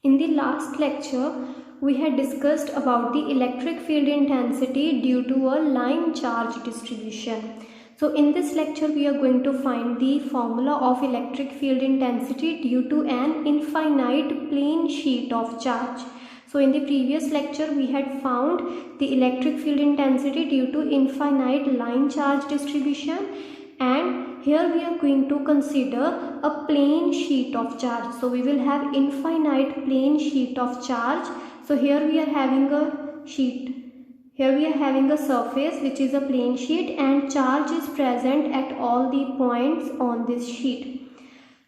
In the last lecture, we had discussed about the electric field intensity due to a line charge distribution. So in this lecture, we are going to find the formula of electric field intensity due to an infinite plane sheet of charge. So in the previous lecture, we had found the electric field intensity due to infinite line charge distribution, and here we are going to consider a plane sheet of charge. So we will have infinite plane sheet of charge. So here we are having a sheet. Here we are having a surface which is a plane sheet, and charge is present at all the points on this sheet.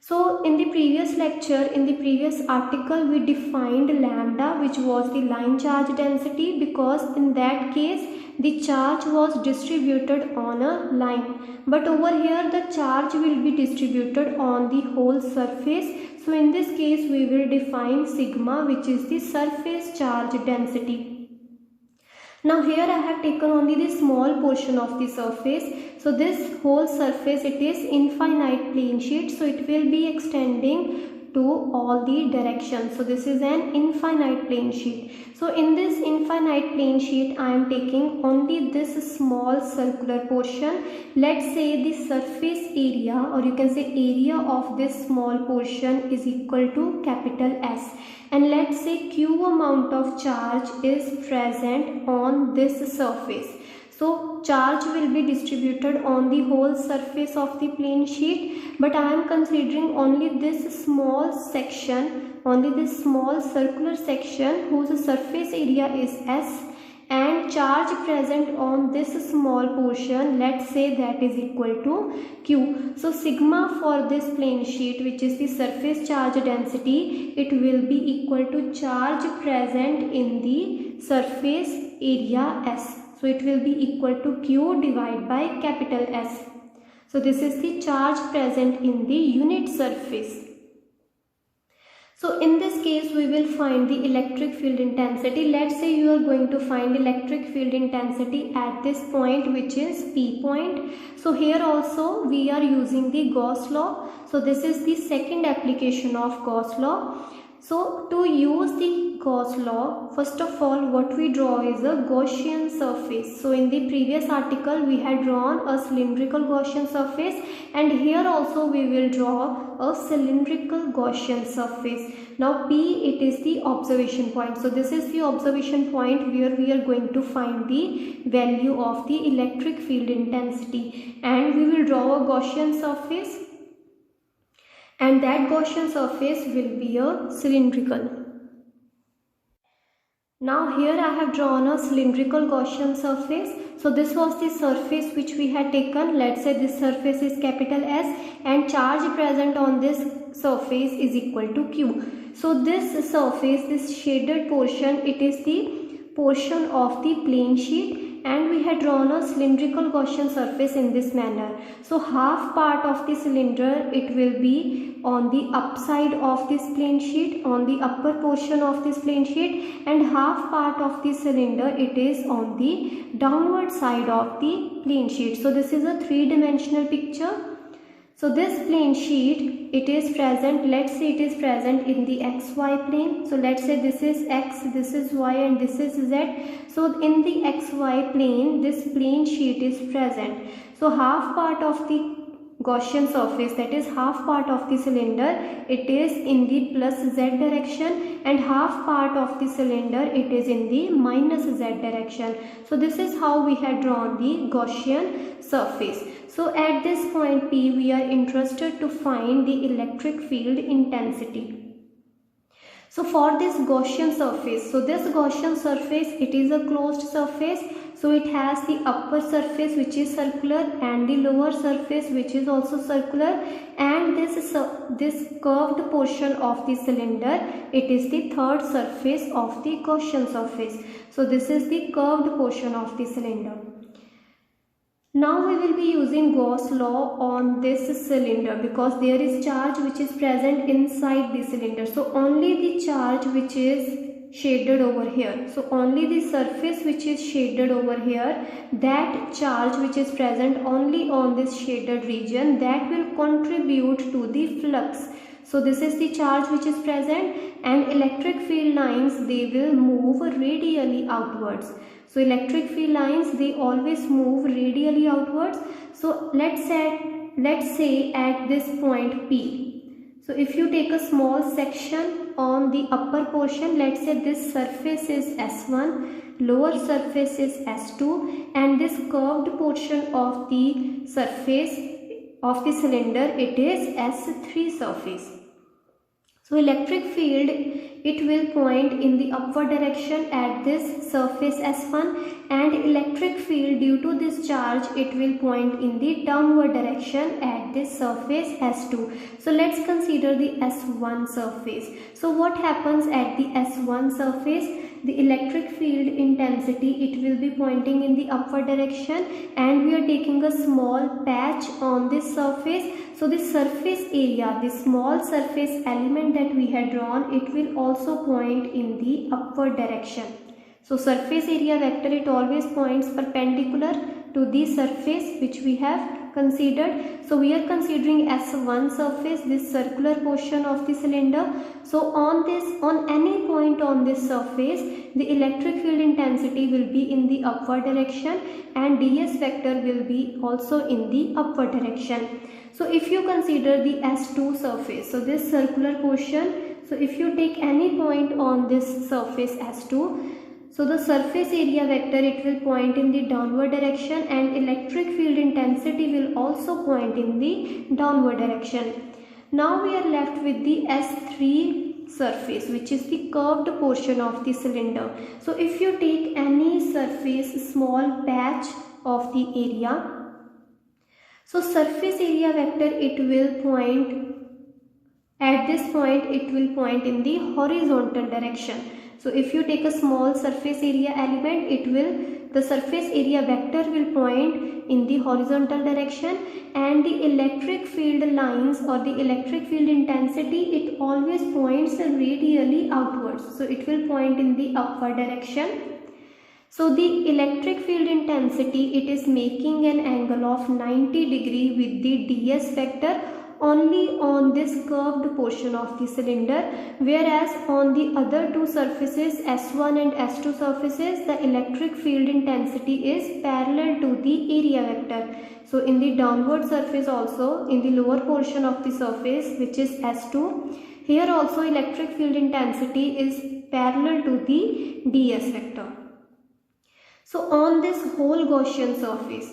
So in the previous lecture, in the previous article, we defined lambda, which was the line charge density, because in that case the charge was distributed on a line. But over here the charge will be distributed on the whole surface. So in this case we will define sigma, which is the surface charge density. Now here I have taken only the small portion of the surface. So this whole surface, it is infinite plane sheet, so it will be extending to all the directions. So this is an infinite plane sheet. So in this infinite plane sheet, I am taking only this small circular portion. Let's say the surface area, or you can say area of this small portion, is equal to capital S. And let's say Q amount of charge is present on this surface. So charge will be distributed on the whole surface of the plane sheet, but I am considering only this small section, only this small circular section whose surface area is S, and charge present on this small portion, let's say that is equal to Q. So sigma for this plane sheet, which is the surface charge density, it will be equal to charge present in the surface area S. So it will be equal to Q divided by capital S. So this is the charge present in the unit surface. So in this case we will find the electric field intensity. Let's say you are going to find electric field intensity at this point, which is P point. So here also we are using the Gauss law. So this is the second application of Gauss law. So to use the Gauss law, first of all what we draw is a Gaussian surface. So in the previous article we had drawn a cylindrical Gaussian surface, and here also we will draw a cylindrical Gaussian surface. Now P, it is the observation point. So this is the observation point where we are going to find the value of the electric field intensity, and we will draw a Gaussian surface, and that Gaussian surface will be a cylindrical. Now here I have drawn a cylindrical Gaussian surface. So this was the surface which we had taken. Let's say this surface is capital S, and charge present on this surface is equal to Q. So this surface, this shaded portion, it is the portion of the plane sheet, and we had drawn a cylindrical Gaussian surface in this manner. So half part of the cylinder, it will be on the upside of this plane sheet, on the upper portion of this plane sheet, and half part of the cylinder, it is on the downward side of the plane sheet. So this is a three-dimensional picture. So this plane sheet, it is present, let's say it is present in the XY plane. So let's say this is X, this is Y, and this is Z. So in the XY plane, this plane sheet is present. So half part of the Gaussian surface, that is half part of the cylinder, it is in the plus Z direction, and half part of the cylinder, it is in the minus Z direction. So this is how we had drawn the Gaussian surface. So at this point P, we are interested to find the electric field intensity. So for this Gaussian surface, so this Gaussian surface, it is a closed surface. So it has the upper surface which is circular, and the lower surface which is also circular, and this curved portion of the cylinder, it is the third surface of the Gaussian surface. So this is the curved portion of the cylinder. Now we will be using Gauss law on this cylinder, because there is charge which is present inside the cylinder. So only the charge which is shaded over here, so only the surface which is shaded over here, that charge which is present only on this shaded region, that will contribute to the flux. So this is the charge which is present, and electric field lines, they will move radially outwards. So electric field lines, they always move radially outwards. So let's say at this point P. So if you take a small section on the upper portion, let's say this surface is S1, lower surface is S2, and this curved portion of the surface of the cylinder, it is S3 surface. So electric field, it will point in the upward direction at this surface S1, and electric field, due to this charge, it will point in the downward direction at this surface S2. So let's consider the S1 surface. So what happens at the S1 surface? The electric field intensity, it will be pointing in the upward direction, and we are taking a small patch on this surface. So the surface area, the small surface element that we had drawn, it will also point in the upward direction. So surface area vector, it always points perpendicular to the surface which we have considered. So we are considering S1 surface, this circular portion of the cylinder. So on any point on this surface, the electric field intensity will be in the upward direction, and ds vector will be also in the upward direction. So if you consider the S2 surface, so this circular portion, so if you take any point on this surface S2, so the surface area vector, it will point in the downward direction, and electric field intensity will also point in the downward direction. Now we are left with the S3 surface, which is the curved portion of the cylinder. So if you take any surface, small patch of the area, so surface area vector, it will point at this point, it will point in the horizontal direction. So if you take a small surface area element, the surface area vector will point in the horizontal direction, and the electric field lines or the electric field intensity, it always points radially outwards. So it will point in the upward direction. So the electric field intensity, it is making an angle of 90 degree with the ds vector only on this curved portion of the cylinder, whereas on the other two surfaces, S1 and S2 surfaces, the electric field intensity is parallel to the area vector. So in the downward surface also, in the lower portion of the surface, which is S2, here also electric field intensity is parallel to the ds vector. So on this whole Gaussian surface,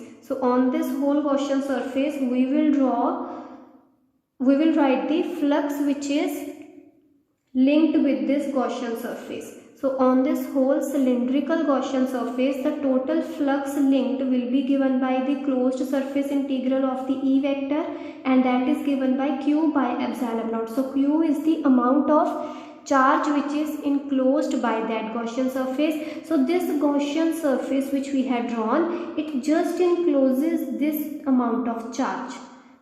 we will write the flux which is linked with this Gaussian surface. So on this whole cylindrical Gaussian surface, the total flux linked will be given by the closed surface integral of the E vector, and that is given by Q by epsilon naught. So Q is the amount of charge which is enclosed by that Gaussian surface. So this Gaussian surface which we had drawn, it just encloses this amount of charge.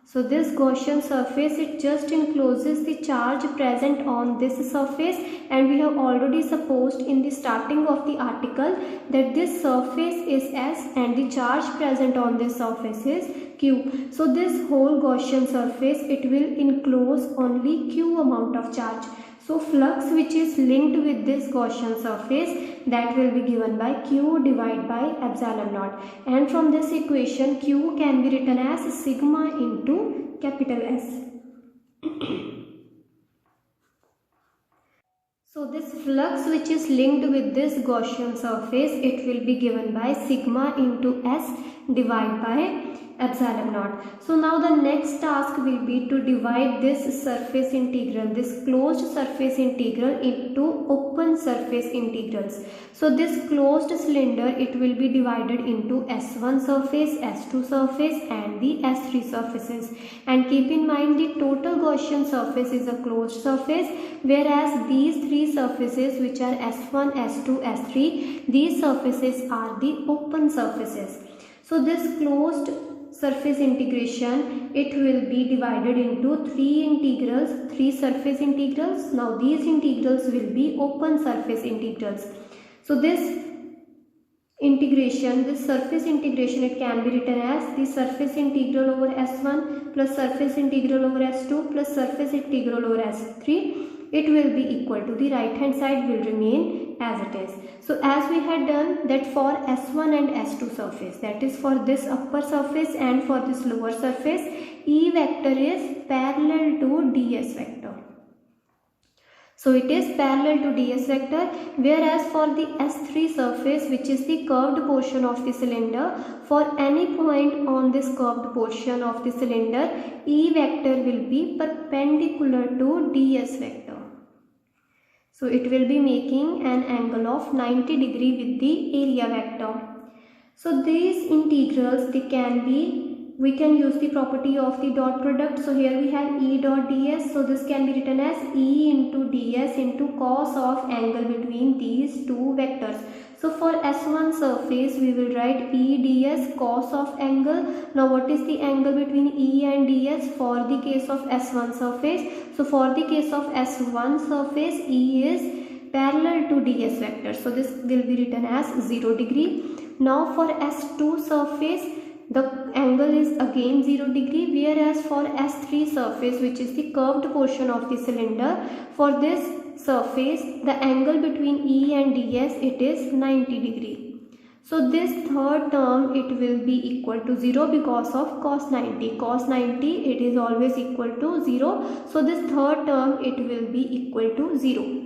So this Gaussian surface, it just encloses the charge present on this surface, and we have already supposed in the starting of the article that this surface is S and the charge present on this surface is Q. So this whole Gaussian surface, it will enclose only Q amount of charge. So flux which is linked with this Gaussian surface, that will be given by Q divided by epsilon naught, and from this equation Q can be written as sigma into capital S. So this flux which is linked with this Gaussian surface, it will be given by sigma into S divided by epsilon naught. So now the next task will be to divide this surface integral, this closed surface integral, into open surface integrals. So this closed cylinder, it will be divided into S1 surface, S2 surface and the S3 surfaces. And keep in mind, the total Gaussian surface is a closed surface, whereas these three surfaces which are S1, S2, S3, these surfaces are the open surfaces. So this closed surface integration, it will be divided into three surface integrals. Now these integrals will be open surface integrals. So this integration, this surface integration, it can be written as the surface integral over S1 plus surface integral over S2 plus surface integral over S3. It will be equal to, the right hand side will remain as it is. So as we had done that for S1 and S2 surface, that is for this upper surface and for this lower surface, E vector is parallel to ds vector. So it is parallel to ds vector, whereas for the S3 surface, which is the curved portion of the cylinder, for any point on this curved portion of the cylinder, E vector will be perpendicular to ds vector. So it will be making an angle of 90 degree with the area vector. So these integrals, we can use the property of the dot product. So here we have E dot ds. So this can be written as E into ds into cos of angle between these two vectors. So for S1 surface, we will write E ds cos of angle. Now what is the angle between E and ds for the case of S1 surface? So for the case of S1 surface, E is parallel to ds vector. So this will be written as 0 degree. Now for S2 surface, the angle is again 0 degree, whereas for S3 surface, which is the curved portion of the cylinder, for this surface the angle between E and ds, it is 90 degree. So this third term, it will be equal to 0 because of cos 90. Cos 90, it is always equal to 0. So this third term, it will be equal to 0.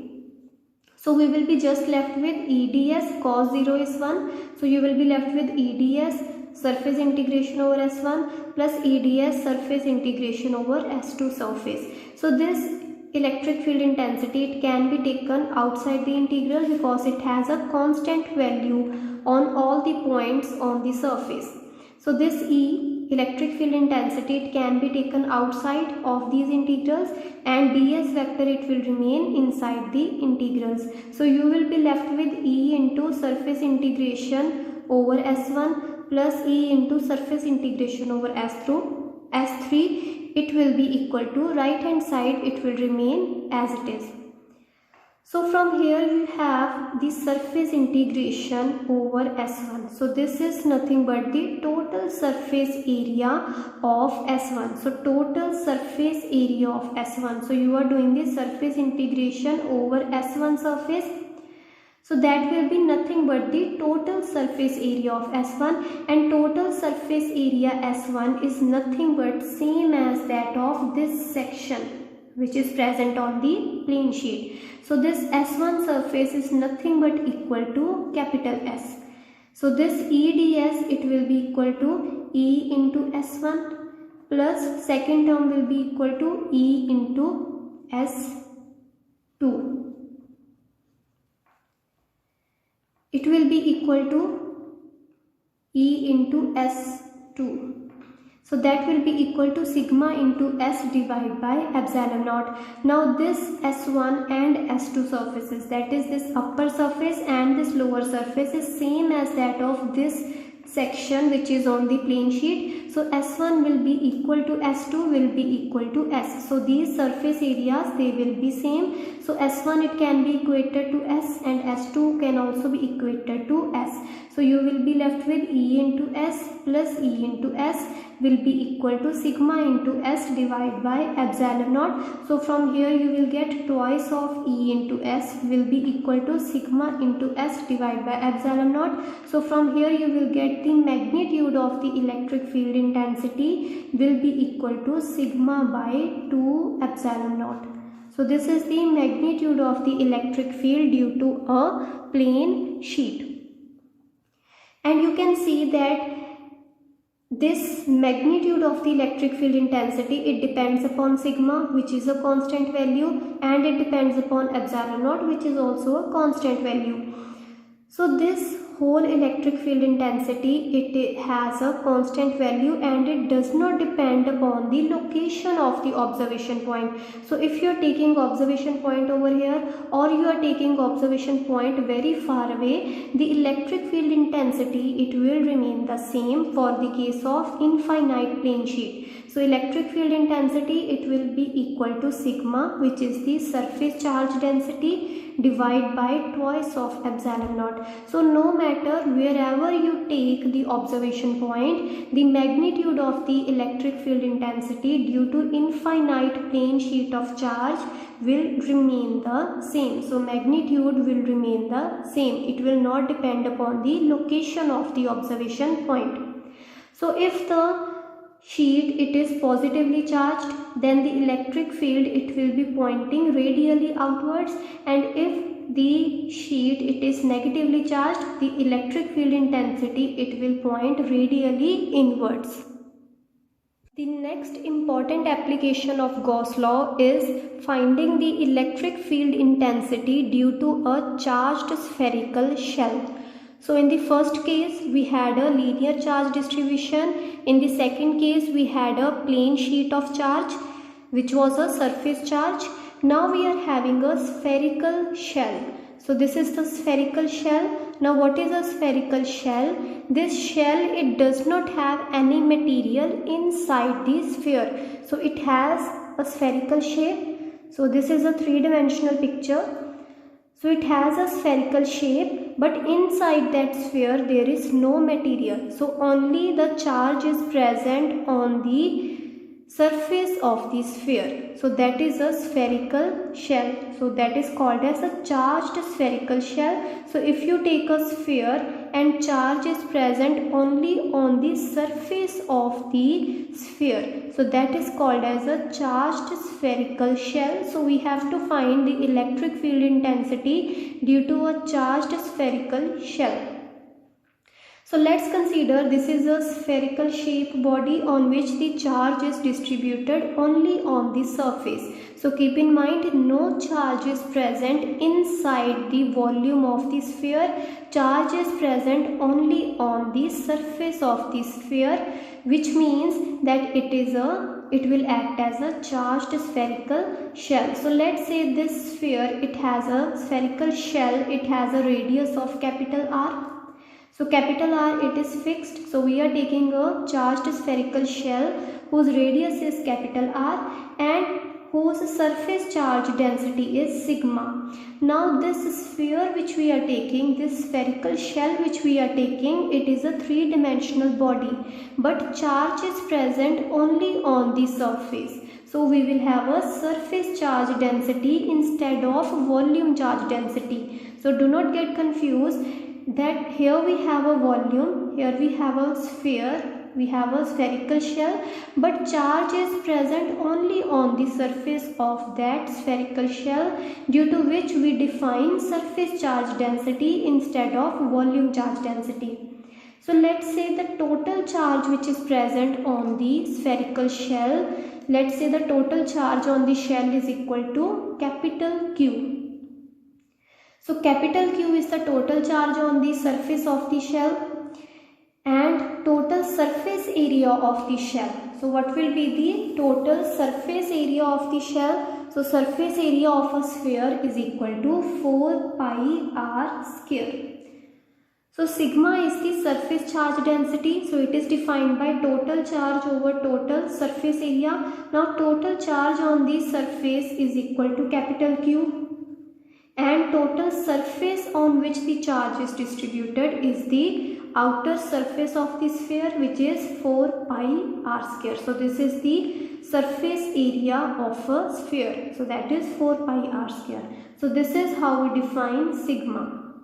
So we will be just left with EDS, cos 0 is 1. So you will be left with EDS surface integration over S1 plus EDS surface integration over S2 surface. So this electric field intensity, it can be taken outside the integral because it has a constant value on all the points on the surface. So this E, electric field intensity, it can be taken outside of these integrals, and ds vector, it will remain inside the integrals. So you will be left with E into surface integration over S1 plus E into surface integration over S3. It will be equal to, right hand side, it will remain as it is. So from here you have the surface integration over S1. So this is nothing but the total surface area of S1. So total surface area of S1. So you are doing the surface integration over S1 surface. So that will be nothing but the total surface area of S1, and total surface area S1 is nothing but same as that of this section which is present on the plane sheet. So this S1 surface is nothing but equal to capital S. So this EDS, it will be equal to E into S1 plus second term will be equal to E into S2. It will be equal to E into S2. So that will be equal to sigma into S divided by epsilon naught. Now this S1 and S2 surfaces, that is this upper surface and this lower surface, is same as that of this section which is on the plane sheet. So S1 will be equal to S2 will be equal to S. So these surface areas, they will be same. So S1, it can be equated to S, and S2 can also be equated to S. So you will be left with E into S plus E into S will be equal to sigma into S divided by epsilon naught. So from here you will get twice of E into S will be equal to sigma into S divided by epsilon naught. So from here you will get the magnitude of the electric field intensity will be equal to sigma by 2 epsilon naught. So this is the magnitude of the electric field due to a plane sheet. And you can see that this magnitude of the electric field intensity, it depends upon sigma, which is a constant value, and it depends upon epsilon naught, which is also a constant value. So this whole electric field intensity, it has a constant value and it does not depend upon the location of the observation point. So if you are taking observation point over here, or you are taking observation point very far away, the electric field intensity, it will remain the same for the case of infinite plane sheet. So electric field intensity, it will be equal to sigma, which is the surface charge density, divided by twice of epsilon naught. So no matter wherever you take the observation point, the magnitude of the electric field intensity due to infinite plane sheet of charge will remain the same. So magnitude will remain the same. It will not depend upon the location of the observation point. So if the sheet it is positively charged, then the electric field it will be pointing radially outwards, and if the sheet it is negatively charged, the electric field intensity it will point radially inwards. The next important application of Gauss law is finding the electric field intensity due to a charged spherical shell. So in the first case we had a linear charge distribution. In the second case we had a plane sheet of charge which was a surface charge. Now we are having a spherical shell. So this is the spherical shell. Now what is a spherical shell? This shell, it does not have any material inside the sphere. So it has a spherical shape. So this is a three-dimensional picture. So it has a spherical shape, but inside that sphere there is no material. So only the charge is present on the surface of the sphere. So that is a spherical shell. So that is called as a charged spherical shell. So if you take a sphere and charge is present only on the surface of the sphere, so that is called as a charged spherical shell. So we have to find the electric field intensity due to a charged spherical shell. So let's consider this is a spherical shaped body on which the charge is distributed only on the surface. So keep in mind, no charge is present inside the volume of the sphere. Charge is present only on the surface of the sphere, which means that it will act as a charged spherical shell. So let's say this sphere, it has a spherical shell, it has a radius of capital R. So capital R, it is fixed. So we are taking a charged spherical shell whose radius is capital R and whose surface charge density is sigma. Now this sphere which we are taking, this spherical shell which we are taking, it is a three-dimensional body, but charge is present only on the surface. So we will have a surface charge density instead of volume charge density. So do not get confused that here we have a volume, here we have a sphere, we have a spherical shell, but charge is present only on the surface of that spherical shell, due to which we define surface charge density instead of volume charge density. So let's say the total charge which is present on the spherical shell, let's say the total charge on the shell is equal to capital Q. So capital Q is the total charge on the surface of the shell and total surface area of the shell. So what will be the total surface area of the shell? So surface area of a sphere is equal to 4 pi r square. So sigma is the surface charge density. So it is defined by total charge over total surface area. Now total charge on the surface is equal to capital Q. And total surface on which the charge is distributed is the outer surface of the sphere, which is 4 pi r square. So this is the surface area of a sphere. So that is 4 pi r square. So this is how we define sigma.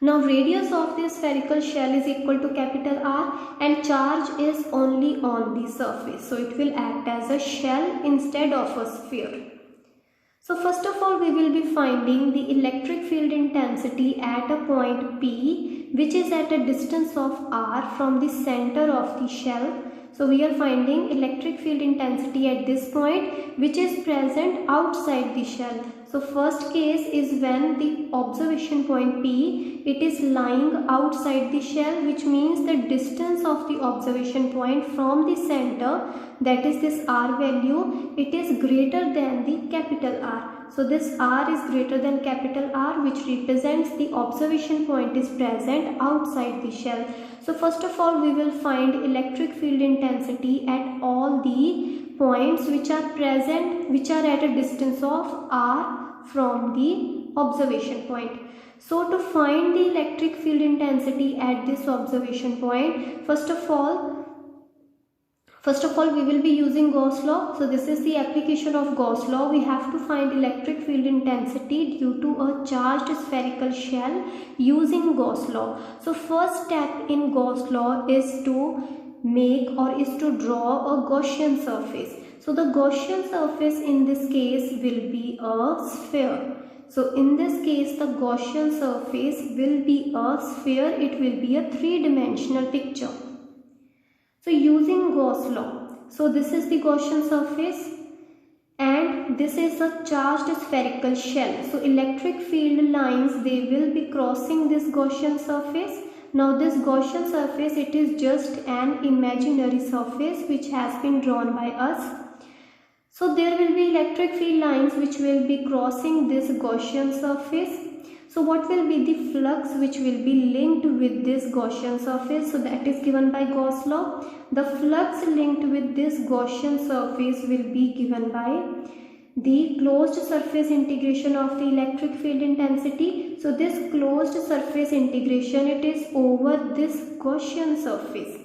Now radius of this spherical shell is equal to capital R and charge is only on the surface. So it will act as a shell instead of a sphere. So first of all, we will be finding the electric field intensity at a point P, which is at a distance of r from the center of the shell. So we are finding electric field intensity at this point, which is present outside the shell. So first case is when the observation point P, it is lying outside the shell, which means the distance of the observation point from the center, that is this r value, it is greater than the capital R. So this r is greater than capital R, which represents the observation point is present outside the shell. So first of all, we will find electric field intensity intensity at all the points which are present, which are at a distance of r from the observation point. So to find the electric field intensity at this observation point, first of all we will be using Gauss law. So this is the application of Gauss law. We have to find electric field intensity due to a charged spherical shell using Gauss law. So first step in Gauss law is to draw a Gaussian surface. So the Gaussian surface in this case will be a sphere. So in this case the Gaussian surface will be a sphere. It will be a three-dimensional picture. So using Gauss law, so this is the Gaussian surface and this is a charged spherical shell. So electric field lines, they will be crossing this Gaussian surface. Now this Gaussian surface, it is just an imaginary surface which has been drawn by us. So there will be electric field lines which will be crossing this Gaussian surface. So what will be the flux which will be linked with this Gaussian surface? So that is given by Gauss law. The flux linked with this Gaussian surface will be given by the closed surface integration of the electric field intensity. So this closed surface integration, it is over this Gaussian surface.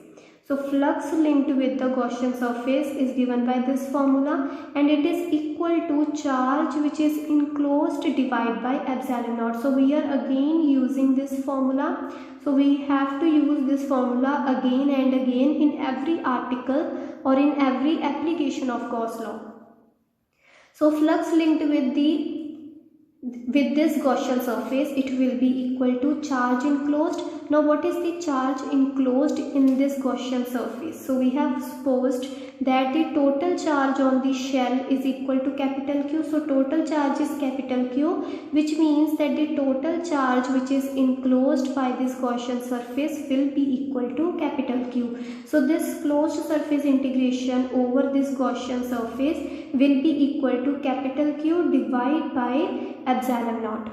So flux linked with the Gaussian surface is given by this formula, and it is equal to charge which is enclosed divided by epsilon naught. So we are again using this formula. So we have to use this formula again and again in every article or in every application of Gauss law. So flux linked with this Gaussian surface, it will be equal to charge enclosed. Now what is the charge enclosed in this Gaussian surface? So we have supposed that the total charge on the shell is equal to capital Q. So total charge is capital Q, which means that the total charge which is enclosed by this Gaussian surface will be equal to capital Q. So this closed surface integration over this Gaussian surface will be equal to capital Q divided by epsilon naught.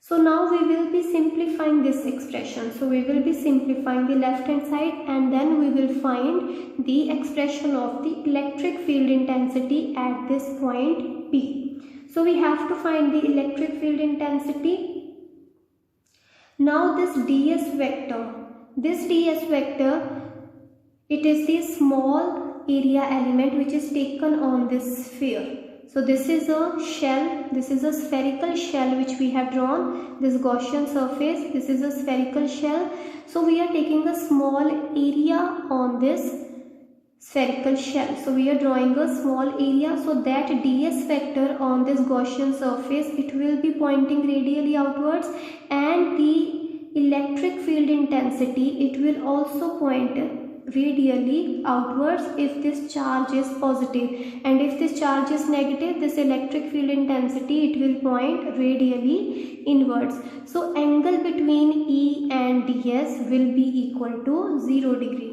So now we will be simplifying this expression. So we will be simplifying the left hand side and then we will find the expression of the electric field intensity at this point P. So we have to find the electric field intensity. Now this ds vector, it is the small area element which is taken on this sphere. So this is a shell, this is a spherical shell which we have drawn, this Gaussian surface, this is a spherical shell. So we are taking a small area on this spherical shell. So we are drawing a small area, so that ds vector on this Gaussian surface, it will be pointing radially outwards, and the electric field intensity, it will also point radially outwards if this charge is positive, and if this charge is negative, this electric field intensity, it will point radially inwards. So angle between E and ds will be equal to 0 degree.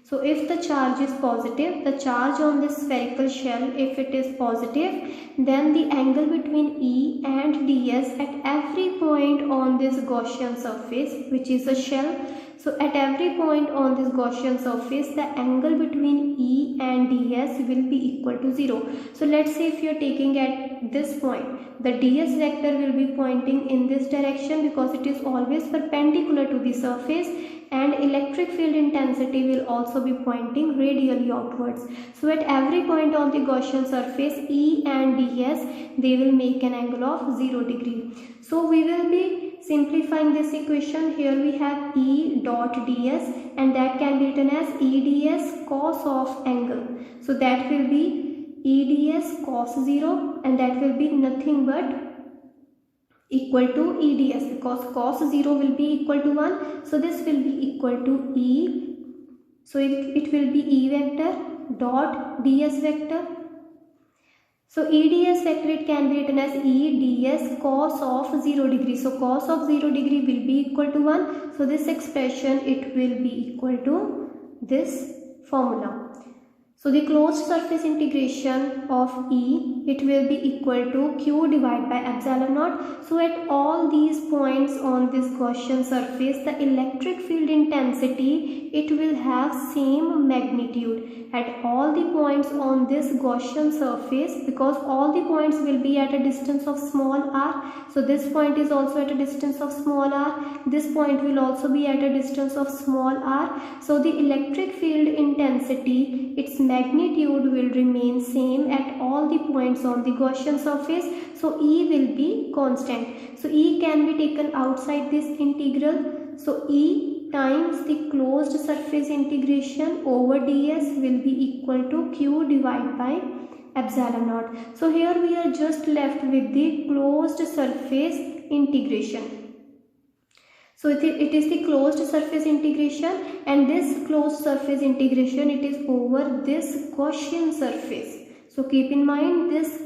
So if the charge is positive, the charge on this spherical shell, if it is positive, then the angle between E and ds at every point on this Gaussian surface, which is a shell, so at every point on this Gaussian surface, the angle between E and ds will be equal to 0. So let's say if you are taking at this point, the ds vector will be pointing in this direction because it is always perpendicular to the surface, and electric field intensity will also be pointing radially outwards. So at every point on the Gaussian surface, E and ds, they will make an angle of 0 degree. So we will be simplifying this equation. Here we have E dot ds, and that can be written as EDS cos of angle. So that will be EDS cos 0, and that will be nothing but equal to EDS, because cos 0 will be equal to 1. So this will be equal to E. So it will be E vector dot ds vector. So EDS vector, it can be written as EDS cos of 0 degree. So cos of 0 degree will be equal to 1. So this expression, it will be equal to this formula. So the closed surface integration of E, it will be equal to Q divided by epsilon naught. So at all these points on this Gaussian surface, the electric field intensity, it will have same magnitude at all the points on this Gaussian surface, because all the points will be at a distance of small r. So this point is also at a distance of small r. This point will also be at a distance of small r. So the electric field intensity, its magnitude will remain same at all the points on the Gaussian surface. So E will be constant. So E can be taken outside this integral. So E times the closed surface integration over ds will be equal to Q divided by epsilon naught. So here we are just left with the closed surface integration. So it is the closed surface integration, and this closed surface integration, it is over this Gaussian surface. So keep in mind, this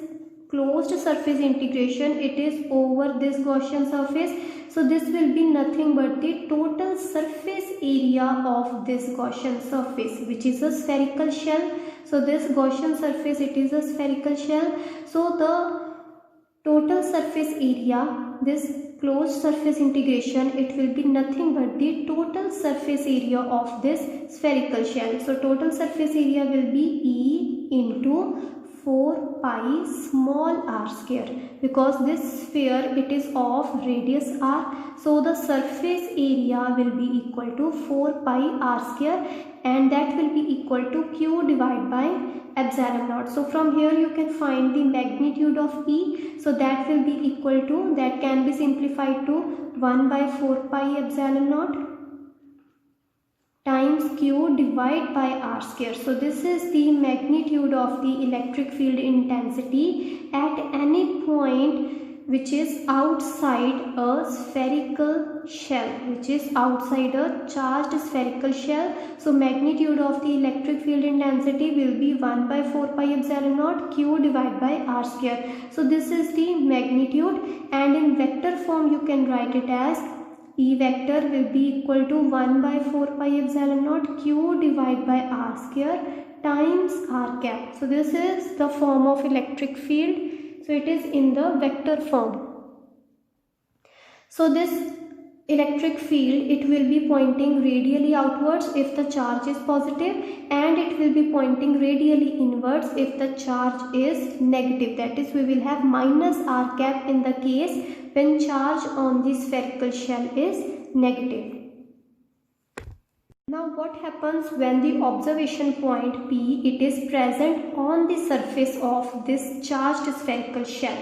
closed surface integration, it is over this Gaussian surface. So this will be nothing but the total surface area of this Gaussian surface, which is a spherical shell. So this Gaussian surface, it is a spherical shell. So the total surface area, this closed surface integration, it will be nothing but the total surface area of this spherical shell. So total surface area will be E into 4 pi small r square, because this sphere, it is of radius r. So the surface area will be equal to 4 pi r square, and that will be equal to Q divided by epsilon naught. So from here you can find the magnitude of E. So that will be equal to, that can be simplified to 1 by 4 pi epsilon naught times Q divided by r square. So this is the magnitude of the electric field intensity at any point which is outside a spherical shell, which is outside a charged spherical shell. So magnitude of the electric field intensity will be 1 by 4 pi epsilon naught Q divided by r square. So this is the magnitude, and in vector form you can write it as E vector will be equal to 1 by 4 pi epsilon naught Q divided by r square times r cap. So this is the form of electric field. So it is in the vector form. So this electric field, it will be pointing radially outwards if the charge is positive, and it will be pointing radially inwards if the charge is negative. That is, we will have minus r cap in the case when charge on the spherical shell is negative. Now what happens when the observation point P, it is present on the surface of this charged spherical shell?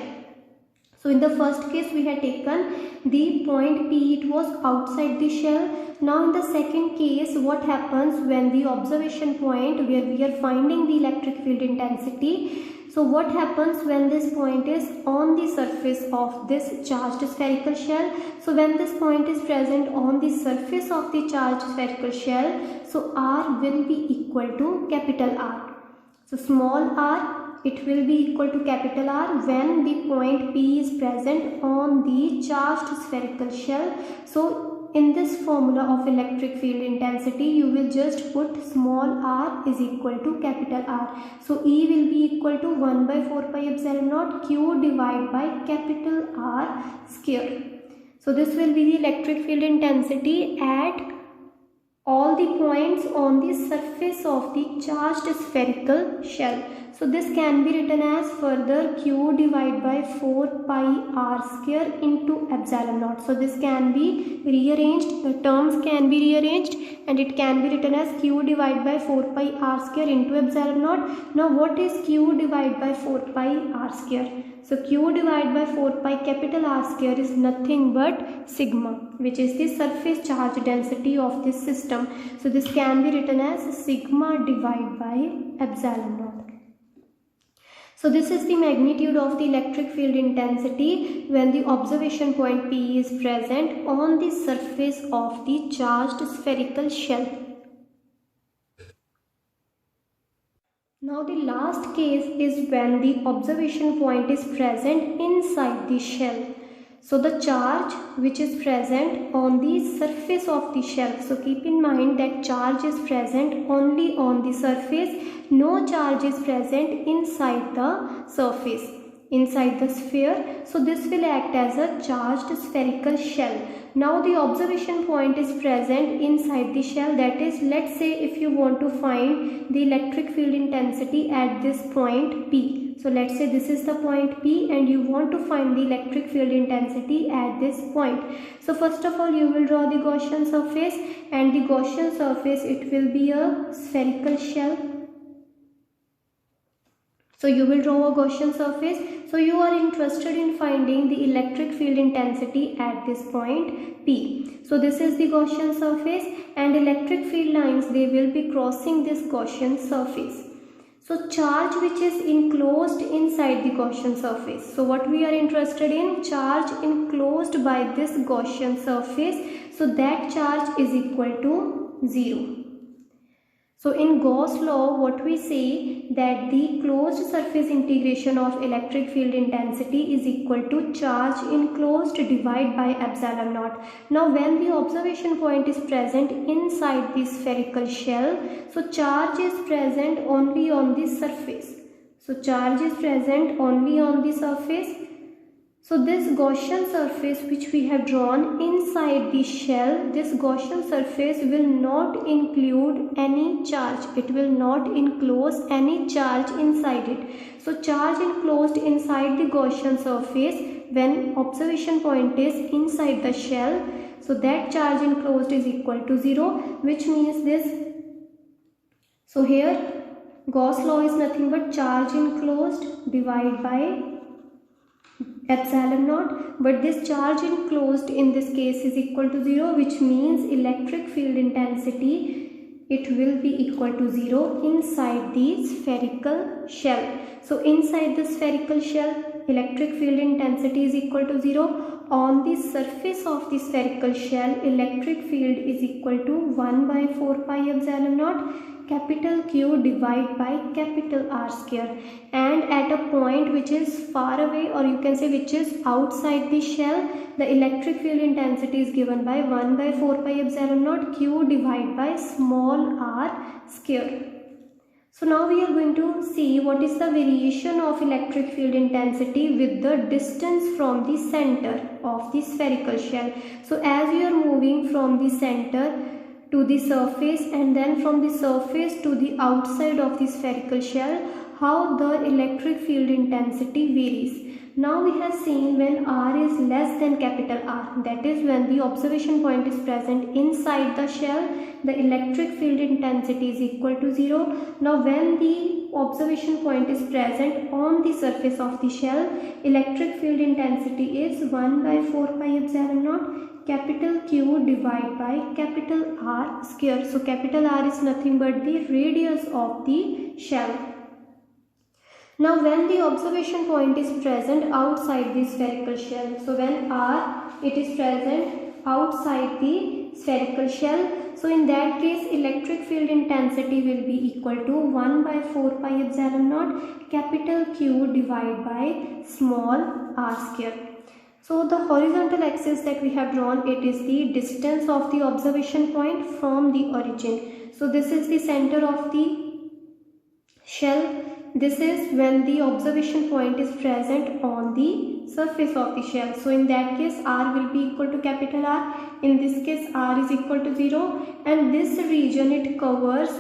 So in the first case we had taken the point P, it was outside the shell. Now in the second case, what happens when the observation point where we are finding the electric field intensity, so what happens when this point is on the surface of this charged spherical shell? So when this point is present on the surface of the charged spherical shell, so R will be equal to capital R. So small r, it will be equal to capital R when the point P is present on the charged spherical shell. So in this formula of electric field intensity, you will just put small r is equal to capital R. So E will be equal to 1 by 4 pi epsilon naught Q divided by capital R square. So this will be the electric field intensity at all the points on the surface of the charged spherical shell. So this can be written as further Q divided by 4 pi r square into epsilon naught. So this can be rearranged, the terms can be rearranged, and it can be written as Q divided by 4 pi r square into epsilon naught. Now what is Q divided by 4 pi r square? So Q divided by 4 pi capital R square is nothing but sigma, which is the surface charge density of this system. So this can be written as sigma divided by epsilon naught. So this is the magnitude of the electric field intensity when the observation point P is present on the surface of the charged spherical shell. Now the last case is when the observation point is present inside the shell. So the charge which is present on the surface of the shell. So keep in mind that charge is present only on the surface. No charge is present inside the surface, inside the sphere. So this will act as a charged spherical shell. Now the observation point is present inside the shell. That is, let's say if you want to find the electric field intensity at this point P. So let's say this is the point P and you want to find the electric field intensity at this point. So first of all you will draw the Gaussian surface, and the Gaussian surface, it will be a spherical shell. So you will draw a Gaussian surface. So you are interested in finding the electric field intensity at this point P. So this is the Gaussian surface, and electric field lines, they will be crossing this Gaussian surface. So charge which is enclosed inside the Gaussian surface. So what we are interested in, charge enclosed by this Gaussian surface. So that charge is equal to 0. So in Gauss law, what we say that the closed surface integration of electric field intensity is equal to charge enclosed divided by epsilon naught. Now when the observation point is present inside the spherical shell, so charge is present only on the surface. So charge is present only on the surface. So this Gaussian surface which we have drawn inside the shell, this Gaussian surface will not include any charge. It will not enclose any charge inside it. So charge enclosed inside the Gaussian surface when observation point is inside the shell. So that charge enclosed is equal to 0, which means this. So here Gauss law is nothing but charge enclosed divided by epsilon naught, but this charge enclosed in this case is equal to 0, which means electric field intensity, it will be equal to 0 inside the spherical shell. So inside the spherical shell, electric field intensity is equal to 0. On the surface of the spherical shell, electric field is equal to 1 by 4 pi epsilon naught capital Q divided by capital R square, and at a point which is far away, or you can say which is outside the shell, the electric field intensity is given by 1 by 4 pi epsilon naught Q divided by small r square. So now we are going to see what is the variation of electric field intensity with the distance from the center of the spherical shell. So as you are moving from the center to the surface and then from the surface to the outside of the spherical shell, how the electric field intensity varies. Now we have seen when R is less than capital R, that is when the observation point is present inside the shell, the electric field intensity is equal to 0. Now when the observation point is present on the surface of the shell, electric field intensity is 1 by 4 pi epsilon naught capital Q divided by capital R square. So capital R is nothing but the radius of the shell. Now when the observation point is present outside the spherical shell, so when R it is present outside the spherical shell, so in that case electric field intensity will be equal to 1 by 4 pi epsilon naught capital Q divided by small r square. So the horizontal axis that we have drawn, it is the distance of the observation point from the origin. So this is the center of the shell. This is when the observation point is present on the surface of the shell. So in that case R will be equal to capital R. In this case R is equal to 0, and this region it covers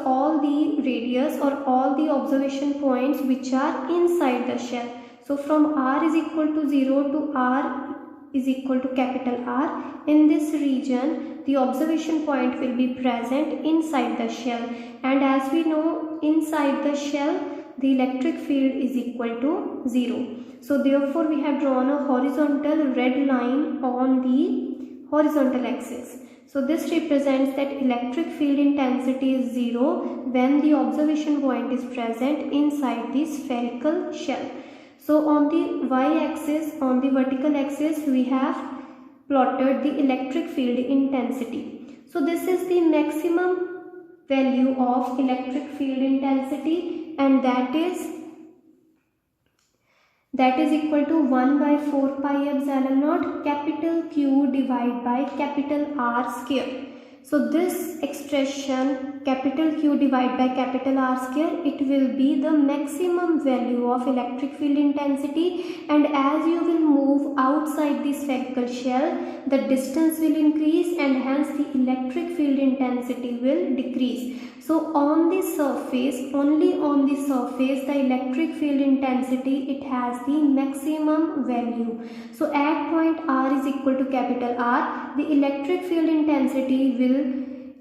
all the radius or all the observation points which are inside the shell. So from R is equal to 0 to R is equal to capital R, in this region the observation point will be present inside the shell, and as we know inside the shell the electric field is equal to 0. So therefore we have drawn a horizontal red line on the horizontal axis. So this represents that electric field intensity is 0 when the observation point is present inside the spherical shell. So on the y-axis, on the vertical axis, we have plotted the electric field intensity. So this is the maximum value of electric field intensity, and that is that is equal to 1 by 4 pi epsilon naught capital Q divided by capital R square. So this expression capital Q divided by capital R square, it will be the maximum value of electric field intensity, and as you will move outside the spherical shell, the distance will increase and hence the electric field intensity will decrease. So on the surface, only on the surface, the electric field intensity, it has the maximum value. So at point R is equal to capital R, the electric field intensity will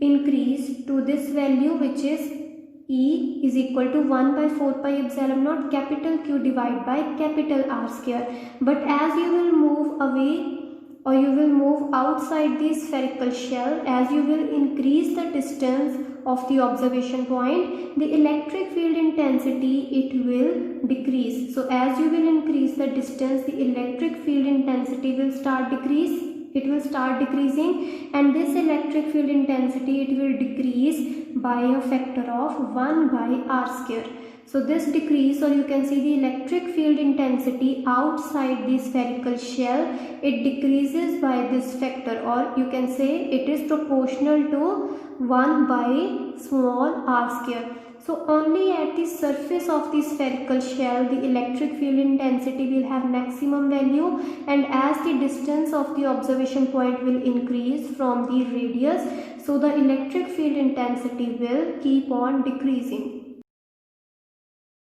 increase to this value, which is E is equal to 1 by 4 pi epsilon naught capital Q divided by capital R square. But as you will move away, or you will move outside the spherical shell, as you will increase the distance of the observation point, the electric field intensity, it will decrease. So as you will increase the distance, the electric field intensity will start decreasing, and this electric field intensity, it will decrease by a factor of 1 by R square. So this decrease, or you can see the electric field intensity outside the spherical shell, it decreases by this factor, or you can say it is proportional to 1 by small r square. So only at the surface of the spherical shell, the electric field intensity will have maximum value, and as the distance of the observation point will increase from the radius, so the electric field intensity will keep on decreasing.